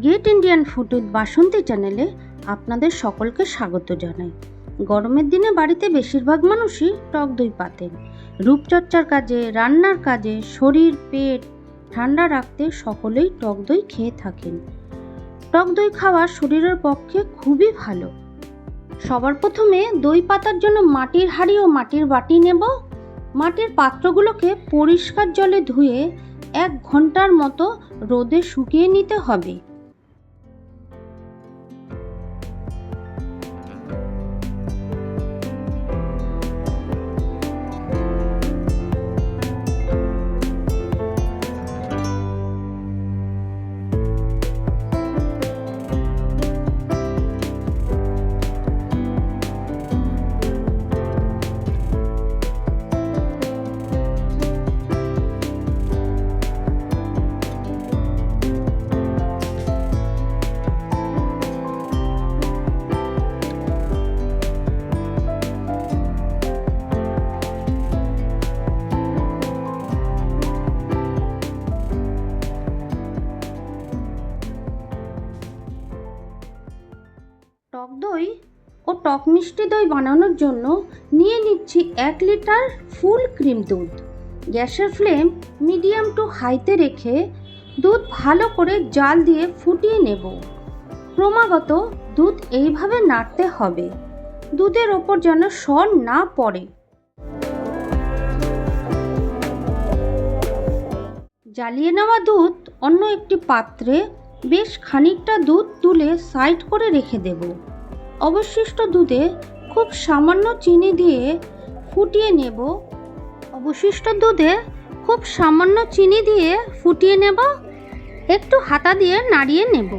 Gate Indian food with বাসন্তী চ্যানেলে আপনাদের সকলকে স্বাগত জানাই। গরমের দিনে বাড়িতে বেশিরভাগ মানুষই টক দই পাতেন। রূপচর্চার কাজে, রান্নার কাজে, শরীর পেট ঠান্ডা রাখতে সকলেই টক দই খেয়ে থাকেন। টক দই খাওয়া শরীরের পক্ষে খুবই ভালো। সবার প্রথমে দই পাতার জন্য মাটির হাঁড়ি ও মাটির বাটি নেব। মাটির পাত্রগুলোকে পরিষ্কার জলে ধুয়ে 1 ঘন্টার মতো রোদে শুকিয়ে নিতে হবে। টক দই ও টক মিষ্টি দই বানানোর জন্য নিয়ে নিচ্ছি 1 লিটার ফুল ক্রিম দুধ। গ্যাসের ফ্লেম মিডিয়াম টু হাইতে রেখে দুধ ভালো করে জাল দিয়ে ফুটিয়ে নেব। ক্রমাগত দুধ এইভাবে নাড়তে হবে, দুধের ওপর যেন সর না পড়ে। জ্বালিয়ে নেওয়া দুধ অন্য একটি পাত্রে বেশ খানিকটা দুধ তুলে সাইড করে রেখে দেব। অবশিষ্ট দুধে খুব সামান্য চিনি দিয়ে ফুটিয়ে নেব। একটু হাতা দিয়ে নাড়িয়ে নেব।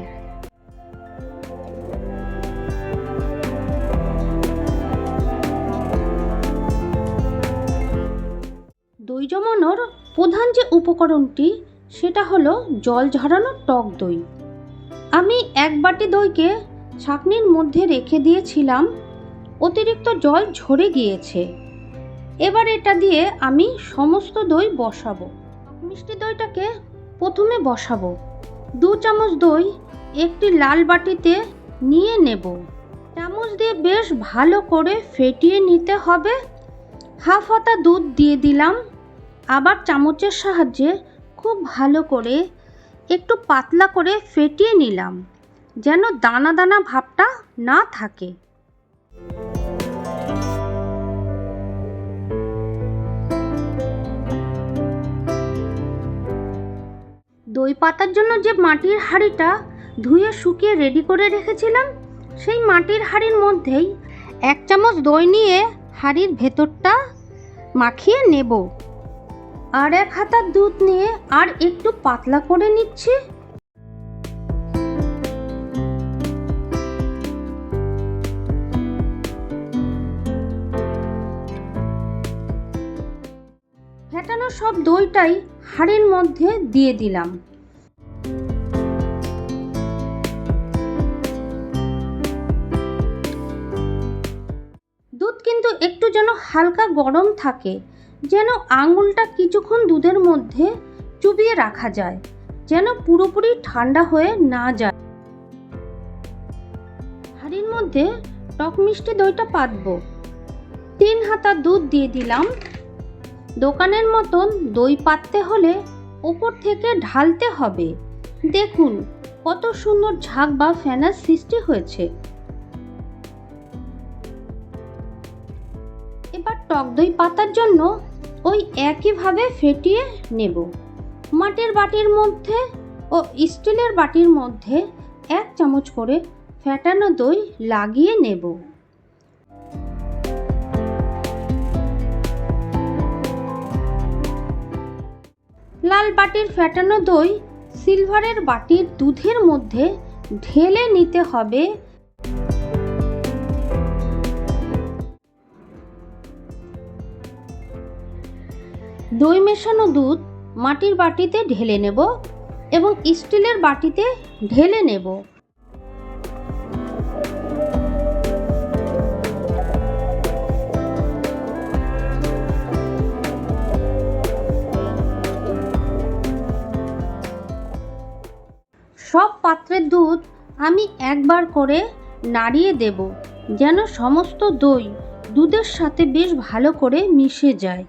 দই জমানোর প্রধান যে উপকরণটি সেটা হলো জল ঝরানো টক দই। আমি 1 বাটি দইকে ছাঁকনির মধ্যে রেখে দিয়েছিলাম, অতিরিক্ত জল ঝরে গিয়েছে। এবার এটা দিয়ে আমি সমস্ত দই বসাবো। মিষ্টি দইটাকে প্রথমে বসাবো। 2 চামচ দই একটি লাল বাটিতে নিয়ে নেব। চামচ দিয়ে বেশ ভালো করে ফেটিয়ে নিতে হবে। হাফ হাতা দুধ দিয়ে দিলাম। আবার চামচের সাহায্যে খুব ভালো করে একটু পাতলা করে ফেটিয়ে নিলাম, যেন দানা দানা ভাবটা না থাকে। দই পাতার জন্য যে মাটির হাঁড়িটা ধুয়ে শুকিয়ে রেডি করে রেখেছিলাম, সেই মাটির হাঁড়ির মধ্যেই 1 চামচ দই নিয়ে হাঁড়ির ভেতরটা মাখিয়ে নেব। আর 1 হাতা দুধ নিয়ে আর একটু পাতলা করে নিচ্ছি। ফেটানো সব দইটাই হাঁড়ির মধ্যে দিয়ে দিলাম। দুধ কিন্তু একটু যেন হালকা গরম থাকে, যেন আঙুলটা কিছুক্ষণ দুধের মধ্যে চুবিয়ে রাখা যায়, যেন পুরোপুরি ঠান্ডা হয়ে না যায়। হাঁড়ির মধ্যে টক মিষ্টি দইটা পাতবো। 3 হাতা দুধ দিয়ে দিলাম। দোকানের মতন দই পাততে হলে ওপর থেকে ঢালতে হবে। দেখুন কত সুন্দর ঝাঁক বা ফেনার সৃষ্টি হয়েছে। এবার টক দই পাতার জন্য ওই একইভাবে ফেটিয়ে নেব। মাটির বাটির মধ্যে ও স্টিলের বাটির মধ্যে 1 চামচ করে ফেটানো দই লাগিয়ে নেব। লাল বাটির ফেটানো দই সিলভারের বাটির দুধের মধ্যে ঢেলে নিতে হবে। দই মেশানো দুধ মাটির বাটিতে ঢেলে নেব এবং স্টিলের বাটিতে ঢেলে নেব। সব পাত্রের দুধ আমি একবার করে নাড়িয়ে দেব, যেন সমস্ত দই দুধের সাথে বেশ ভালো করে মিশে যায়।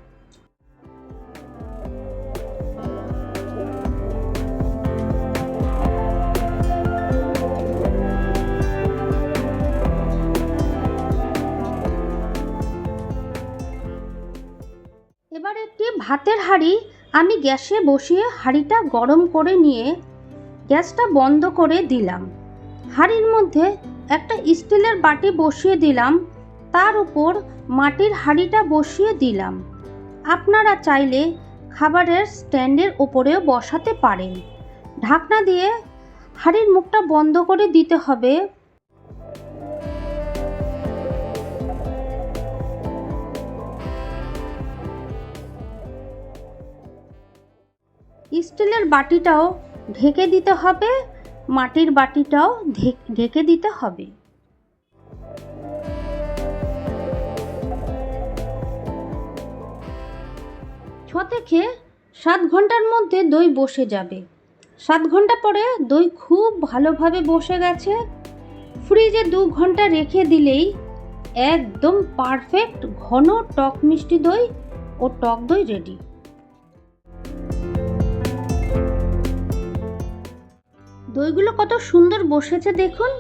এবার একটি ভাতের হাঁড়ি আমি গ্যাসে বসিয়ে হাঁড়িটা গরম করে নিয়ে গ্যাসটা বন্ধ করে দিলাম। হাঁড়ির মধ্যে একটা স্টিলের বাটি বসিয়ে দিলাম, তার উপর মাটির হাঁড়িটা বসিয়ে দিলাম। আপনারা চাইলে খাবারের স্ট্যান্ডের ওপরেও বসাতে পারেন। ঢাকনা দিয়ে হাঁড়ির মুখটা বন্ধ করে দিতে হবে। স্টিলের বাটিটাও ঢেকে দিতে হবে, মাটির বাটিটাও ঢেকে দিতে হবে। 6 থেকে 7 ঘন্টার মধ্যে দই বসে যাবে। 7 ঘন্টা পরে দই খুব ভালোভাবে বসে গেছে। ফ্রিজে 2 ঘন্টা রেখে দিলেই একদম পারফেক্ট ঘন টক মিষ্টি দই ও টক দই রেডি। দইগুলো কত সুন্দর বসেছে দেখুন।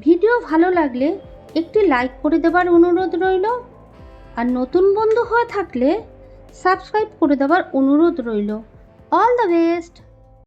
ভিডিও ভালো লাগলে একটি লাইক করে দেবার অনুরোধ রইল, আর নতুন বন্ধু হয়ে থাকলে সাবস্ক্রাইব করে দেবার অনুরোধ রইল। All the best.